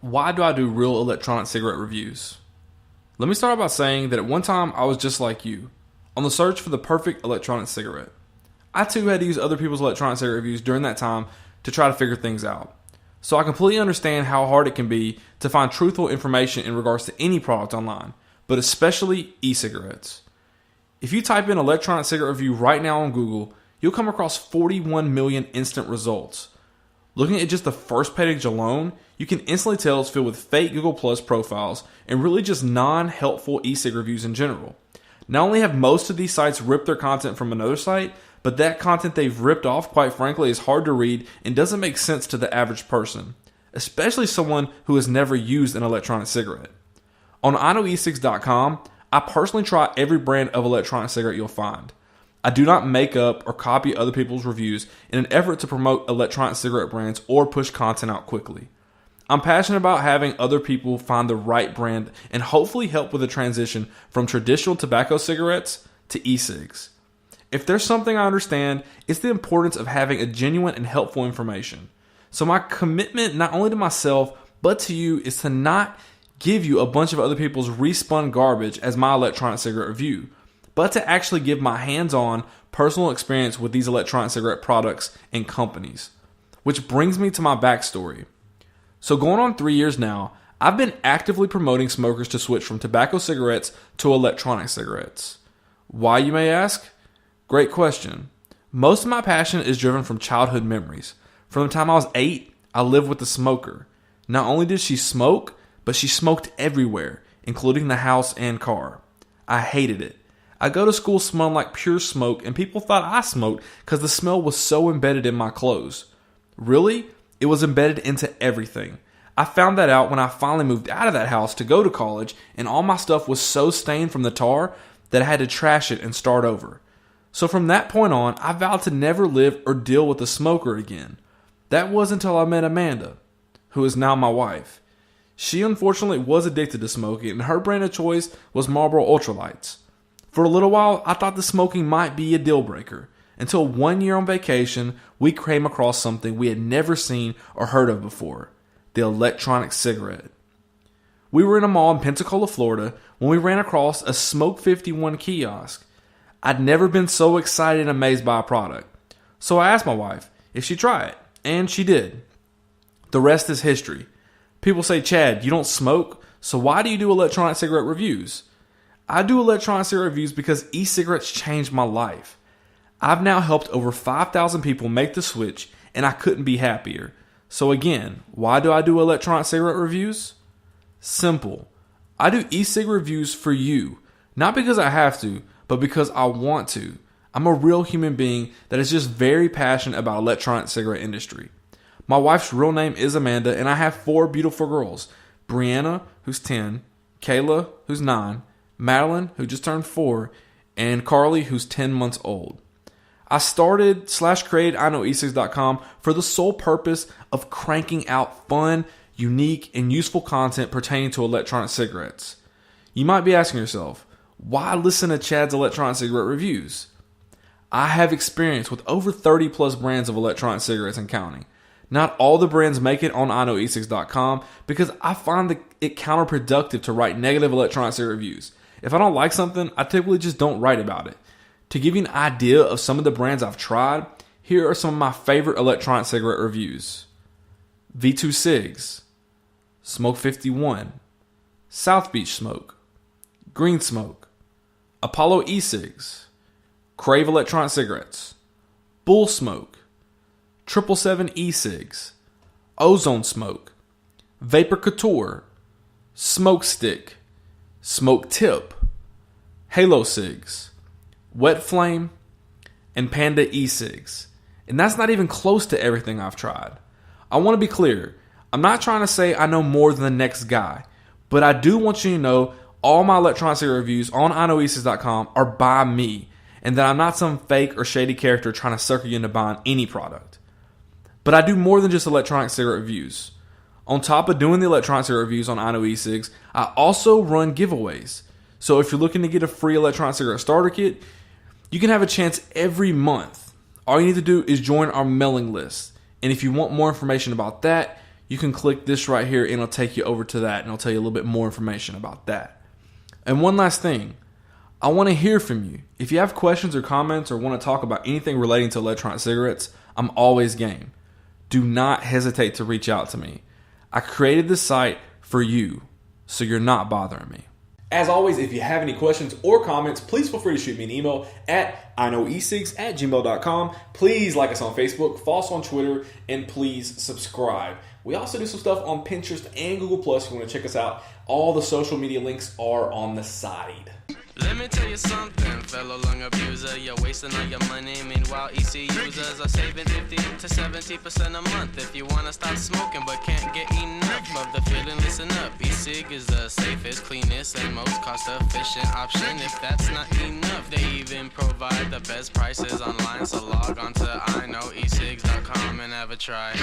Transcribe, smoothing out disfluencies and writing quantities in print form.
Why do I do real electronic cigarette reviews? Let me start by saying that at one time I was just like you, on the search for the perfect electronic cigarette. I too had to use other people's electronic cigarette reviews during that time to try to figure things out. So I completely understand how hard it can be to find truthful information in regards to any product online, but especially e-cigarettes. If you type in electronic cigarette review right now on Google, you'll come across 41 million instant results. Looking at just the first page alone, you can instantly tell it's filled with fake Google Plus profiles and really just non-helpful e-cig reviews in general. Not only have most of these sites ripped their content from another site, but that content they've ripped off, quite frankly, is hard to read and doesn't make sense to the average person, especially someone who has never used an electronic cigarette. On iknowecigs.com, I personally try every brand of electronic cigarette you'll find. I do not make up or copy other people's reviews in an effort to promote electronic cigarette brands or push content out quickly. I'm passionate about having other people find the right brand and hopefully help with the transition from traditional tobacco cigarettes to e-cigs. If there's something I understand, it's the importance of having a genuine and helpful information. So my commitment not only to myself, but to you is to not give you a bunch of other people's respun garbage as my electronic cigarette review, but to actually give my hands-on personal experience with these electronic cigarette products and companies. Which brings me to my backstory. So going on 3 years now, I've been actively promoting smokers to switch from tobacco cigarettes to electronic cigarettes. Why, you may ask? Great question. Most of my passion is driven from childhood memories. From the time I was 8, I lived with a smoker. Not only did she smoke, but she smoked everywhere, including the house and car. I hated it. I go to school smelling like pure smoke, and people thought I smoked because the smell was so embedded in my clothes. Really? It was embedded into everything. I found that out when I finally moved out of that house to go to college, and all my stuff was so stained from the tar that I had to trash it and start over. So from that point on, I vowed to never live or deal with a smoker again. That wasn't until I met Amanda, who is now my wife. She unfortunately was addicted to smoking, and her brand of choice was Marlboro Ultralights. For a little while, I thought the smoking might be a deal breaker, until 1 year on vacation, we came across something we had never seen or heard of before, the electronic cigarette. We were in a mall in Pensacola, Florida, when we ran across a Smoke 51 kiosk. I'd never been so excited and amazed by a product. So I asked my wife if she'd try it, and she did. The rest is history. People say, Chad, you don't smoke, so why do you do electronic cigarette reviews? I do electronic cigarette reviews because e-cigarettes changed my life. I've now helped over 5,000 people make the switch, and I couldn't be happier. So again, why do I do electronic cigarette reviews? Simple. I do e-cig reviews for you, not because I have to, but because I want to. I'm a real human being that is just very passionate about electronic cigarette industry. My wife's real name is Amanda, and I have 4 beautiful girls. Brianna, who's 10, Kayla, who's 9, Madeline, who just turned 4, and Carly, who's 10 months old. I started/created iknowecigs.com for the sole purpose of cranking out fun, unique, and useful content pertaining to electronic cigarettes. You might be asking yourself, why listen to Chad's electronic cigarette reviews? I have experience with over 30 plus brands of electronic cigarettes and counting. Not all the brands make it on iknowecigs.com because I find it counterproductive to write negative electronic cigarette reviews. If I don't like something, I typically just don't write about it. To give you an idea of some of the brands I've tried, here are some of my favorite electronic cigarette reviews. V2 Cigs, Smoke 51, South Beach Smoke, Green Smoke, Apollo E-Cigs, Crave Electronic Cigarettes, Bull Smoke, 777 E-Cigs, Ozone Smoke, Vapor Couture, Smoke Stick, Smoke Tip, Halo Cigs, Wet Flame, and Panda E-Cigs. And that's not even close to everything I've tried. I want to be clear. I'm not trying to say I know more than the next guy, but I do want you to know all my electronic cigarette reviews on iknowecigs.com are by me, and that I'm not some fake or shady character trying to sucker you into buying any product. But I do more than just electronic cigarette reviews. On top of doing the electronic cigarette reviews on iknowecigs, I also run giveaways. So if you're looking to get a free electronic cigarette starter kit, you can have a chance every month. All you need to do is join our mailing list. And if you want more information about that, you can click this right here and it'll take you over to that and it'll tell you a little bit more information about that. And one last thing, I want to hear from you. If you have questions or comments or want to talk about anything relating to electronic cigarettes, I'm always game. Do not hesitate to reach out to me. I created this site for you, so you're not bothering me. As always, if you have any questions or comments, please feel free to shoot me an email at iknowecigs@gmail.com. Please like us on Facebook, follow us on Twitter, and please subscribe. We also do some stuff on Pinterest and Google+. If you want to check us out, all the social media links are on the side. Let me tell you something, fellow lung abuser. You're wasting all your money. Meanwhile, EC users are saving 50 to 70% a month. If you want to stop smoking but can't get enough of the feeling, listen up. ecig is the safest, cleanest, and most cost-efficient option. If that's not enough, they even provide the best prices online. So log on to iknowecigs.com and have a try.